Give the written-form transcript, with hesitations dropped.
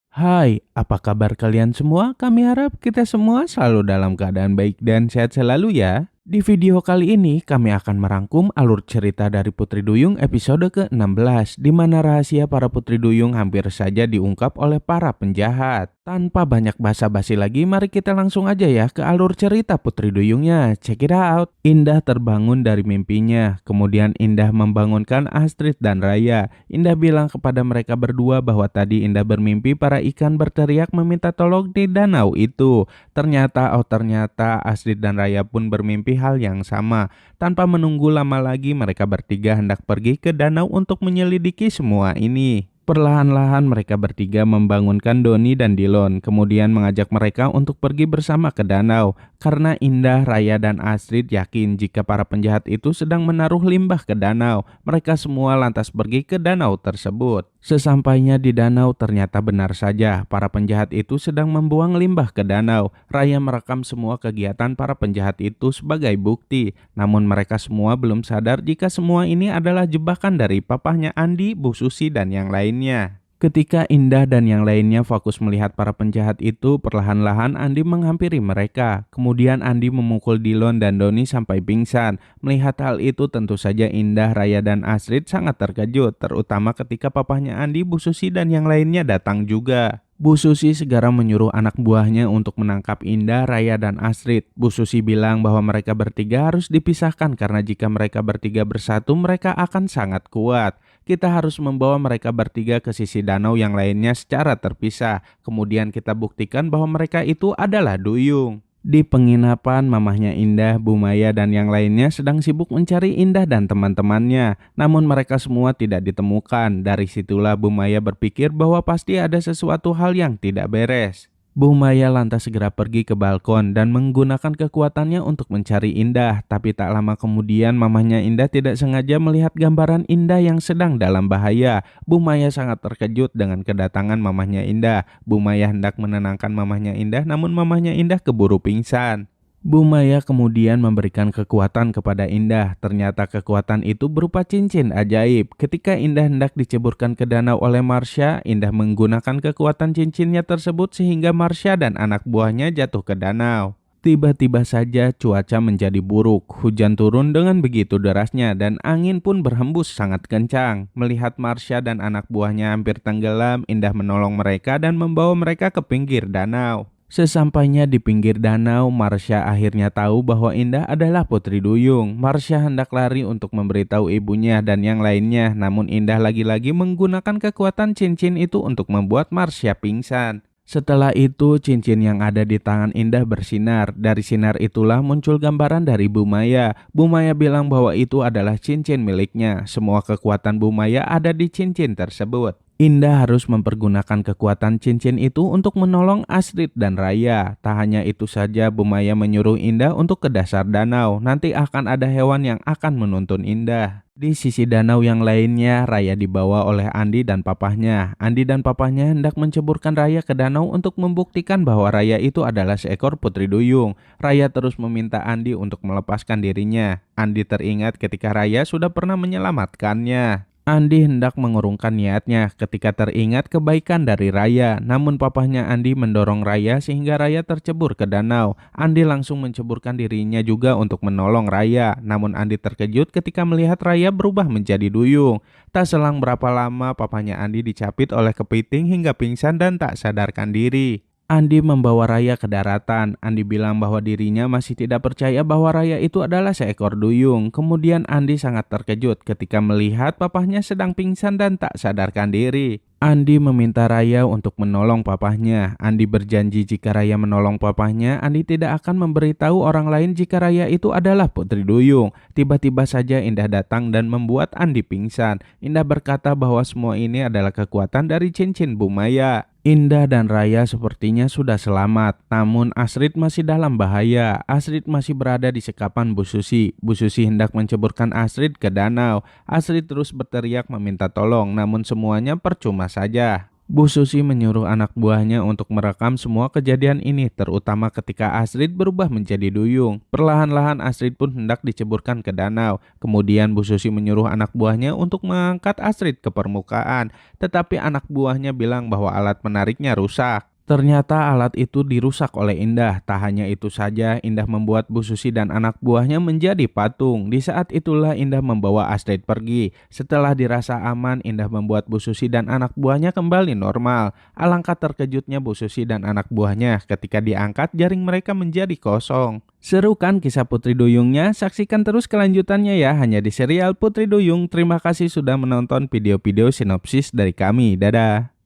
Hai, apa kabar kalian semua? Kami harap kita semua selalu dalam keadaan baik dan sehat selalu ya. Di video kali ini kami akan merangkum alur cerita dari Putri Duyung episode ke-16 di mana rahasia para Putri Duyung hampir saja diungkap oleh para penjahat. Tanpa banyak basa-basi lagi, mari kita langsung aja ya ke alur cerita Putri Duyungnya. Check it out. Indah terbangun dari mimpinya. Kemudian Indah membangunkan Astrid dan Raya. Indah bilang kepada mereka berdua bahwa tadi Indah bermimpi para ikan berteriak meminta tolong di danau itu. Ternyata Astrid dan Raya pun bermimpi hal yang sama. Tanpa menunggu lama lagi, mereka bertiga hendak pergi ke danau untuk menyelidiki semua ini. Perlahan-lahan mereka bertiga membangunkan Doni dan Dilon, kemudian mengajak mereka untuk pergi bersama ke danau. Karena Indah, Raya, dan Astrid yakin jika para penjahat itu sedang menaruh limbah ke danau, mereka semua lantas pergi ke danau tersebut. Sesampainya di danau, ternyata benar saja para penjahat itu sedang membuang limbah ke danau. Raya merekam semua kegiatan para penjahat itu sebagai bukti. Namun mereka semua belum sadar jika semua ini adalah jebakan dari papahnya Andi, Bu Susi, dan yang lainnya. Ketika Indah dan yang lainnya fokus melihat para penjahat itu, perlahan-lahan Andi menghampiri mereka. Kemudian Andi memukul Dilon dan Doni sampai pingsan. Melihat hal itu tentu saja Indah, Raya, dan Astrid sangat terkejut, terutama ketika papahnya Andi, Bu Susi, dan yang lainnya datang juga. Bu Susi segera menyuruh anak buahnya untuk menangkap Indah, Raya, dan Astrid. Bu Susi bilang bahwa mereka bertiga harus dipisahkan karena jika mereka bertiga bersatu mereka akan sangat kuat. Kita harus membawa mereka bertiga ke sisi danau yang lainnya secara terpisah. Kemudian kita buktikan bahwa mereka itu adalah duyung. Di penginapan, mamahnya Indah, Bu Maya, dan yang lainnya sedang sibuk mencari Indah dan teman-temannya. Namun mereka semua tidak ditemukan. Dari situlah Bu Maya berpikir bahwa pasti ada sesuatu hal yang tidak beres. Bu Maya lantas segera pergi ke balkon dan menggunakan kekuatannya untuk mencari Indah. Tapi tak lama kemudian mamahnya Indah tidak sengaja melihat gambaran Indah yang sedang dalam bahaya. Bu Maya sangat terkejut dengan kedatangan mamahnya Indah. Bu Maya hendak menenangkan mamahnya Indah, namun mamahnya Indah keburu pingsan. Bu Maya kemudian memberikan kekuatan kepada Indah. Ternyata kekuatan itu berupa cincin ajaib. Ketika Indah hendak diceburkan ke danau oleh Marsha, Indah menggunakan kekuatan cincinnya tersebut sehingga Marsha dan anak buahnya jatuh ke danau. Tiba-tiba saja cuaca menjadi buruk. Hujan turun dengan begitu derasnya dan angin pun berhembus sangat kencang. Melihat Marsha dan anak buahnya hampir tenggelam, Indah menolong mereka dan membawa mereka ke pinggir danau. Sesampainya di pinggir danau, Marsha akhirnya tahu bahwa Indah adalah Putri Duyung. Marsha hendak lari untuk memberitahu ibunya dan yang lainnya, namun Indah lagi-lagi menggunakan kekuatan cincin itu untuk membuat Marsha pingsan. Setelah itu, cincin yang ada di tangan Indah bersinar. Dari sinar itulah muncul gambaran dari Bu Maya. Bu Maya bilang bahwa itu adalah cincin miliknya. Semua kekuatan Bu Maya ada di cincin tersebut. Indah harus mempergunakan kekuatan cincin itu untuk menolong Astrid dan Raya. Tak hanya itu saja, Bu Maya menyuruh Indah untuk ke dasar danau. Nanti akan ada hewan yang akan menuntun Indah. Di sisi danau yang lainnya, Raya dibawa oleh Andi dan papahnya. Andi dan papahnya hendak menceburkan Raya ke danau untuk membuktikan bahwa Raya itu adalah seekor Putri Duyung. Raya terus meminta Andi untuk melepaskan dirinya. Andi teringat ketika Raya sudah pernah menyelamatkannya. Andi hendak mengurungkan niatnya ketika teringat kebaikan dari Raya. Namun papahnya Andi mendorong Raya sehingga Raya tercebur ke danau. Andi langsung menceburkan dirinya juga untuk menolong Raya. Namun Andi terkejut ketika melihat Raya berubah menjadi duyung. Tak selang berapa lama papahnya Andi dicapit oleh kepiting hingga pingsan dan tak sadarkan diri. Andi membawa Raya ke daratan. Andi bilang bahwa dirinya masih tidak percaya bahwa Raya itu adalah seekor duyung. Kemudian Andi sangat terkejut ketika melihat papahnya sedang pingsan dan tak sadarkan diri. Andi meminta Raya untuk menolong papahnya. Andi berjanji jika Raya menolong papahnya, Andi tidak akan memberitahu orang lain jika Raya itu adalah Putri Duyung. Tiba-tiba saja Indah datang dan membuat Andi pingsan. Indah berkata bahwa semua ini adalah kekuatan dari cincin Bu Maya. Indah dan Raya sepertinya sudah selamat, namun Astrid masih dalam bahaya. Astrid masih berada di sekapan Bu Susi. Bu Susi hendak menceburkan Astrid ke danau. Astrid terus berteriak meminta tolong, namun semuanya percuma saja. Bu Susi menyuruh anak buahnya untuk merekam semua kejadian ini, terutama ketika Astrid berubah menjadi duyung. Perlahan-lahan Astrid pun hendak diceburkan ke danau. Kemudian Bu Susi menyuruh anak buahnya untuk mengangkat Astrid ke permukaan, tetapi anak buahnya bilang bahwa alat menariknya rusak. Ternyata alat itu dirusak oleh Indah. Tak hanya itu saja, Indah membuat Bu Susi dan anak buahnya menjadi patung. Di saat itulah Indah membawa Astrid pergi. Setelah dirasa aman, Indah membuat Bu Susi dan anak buahnya kembali normal. Alangkah terkejutnya Bu Susi dan anak buahnya ketika diangkat jaring mereka menjadi kosong. Seru kan kisah Putri Duyungnya? Saksikan terus kelanjutannya ya hanya di serial Putri Duyung. Terima kasih sudah menonton video-video sinopsis dari kami. Dadah.